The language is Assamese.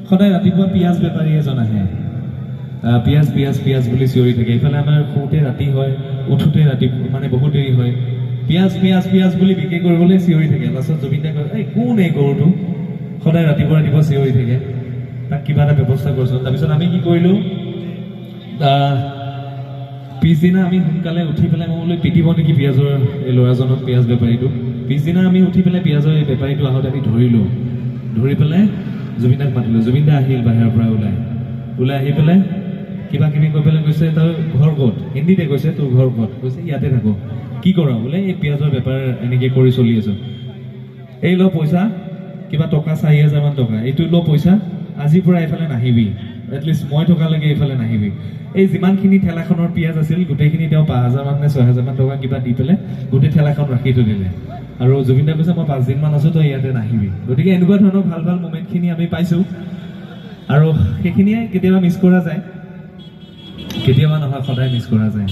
সদায় ৰাতিপুৱা পিঁয়াজ বেপাৰী এজন আহে, পিঁয়াজ পিঁয়াজ পিঁয়াজ বুলি চিঞৰি থাকে। এইফালে আমাৰ শুওঁতে ৰাতি হয়, উঠোঁতে ৰাতি মানে বহুত দেৰি হয়। পিঁয়াজ পিঁয়াজ পিঁয়াজ বুলি বিক্ৰী কৰিবলৈ চিঞৰি থাকে। লাষ্টত জুবিনদাই কয়, এই কোন এই গৰুটো সদায় ৰাতিপুৱা ৰাতিপুৱা চিঞৰি থাকে, তাক কিবা এটা ব্যৱস্থা কৰিছোঁ। তাৰপিছত আমি কি কৰিলোঁ, পিছদিনা আমি সোনকালে উঠি পেলাই মই বোলো পিটিব নেকি পিঁয়াজৰ এই ল'ৰাজনক, পিঁয়াজ বেপাৰীটোক। পিছদিনা আমি উঠি পেলাই পিঁয়াজৰ এই বেপাৰীটো আহোঁতে আমি ধৰিলোঁ। ধৰি পেলাই জুবিনদাক মাতিলোঁ। জুবিনদা আহিল বাহিৰৰ পৰা ওলাই আহি পেলাই কিবা কিবি কৈ পেলাই কৈছে, তই ঘৰ ক'ত? হিন্দীতে কৈছে, তোৰ ঘৰ ক'ত? কৈছে ইয়াতে থাকোঁ। কি কৰ? বোলে এই পিঁয়াজৰ বেপাৰ এনেকৈ কৰি চলি আছোঁ। এই ল পইচা, কিবা টকা 4,000 মান টকা, এইটো ল পইচা, আজিৰ পৰা এইফালে নাহিবি, এটলিষ্ট মই থকালৈকে এইফালে নাহিবি। এই যিমানখিনি ঠেলাখনৰ পিঁয়াজ আছিল গোটেইখিনি তেওঁ 5,000 মান নে 6,000 মান টকা কিবা দি পেলাই গোটেই ঠেলাখন ৰাখি থৈ দিলে। আৰু জুবিনদাই কৈছে, মই 5 দিন মান আছোঁ, তই ইয়াতে নাহিবি। গতিকে এনেকুৱা ধৰণৰ ভাল ভাল মোমেণ্টখিনি আমি পাইছোঁ, আৰু সেইখিনিয়ে কেতিয়াবা মিছ কৰা যায়, কেতিয়াবা নহয় সদায় মিছ কৰা যায়।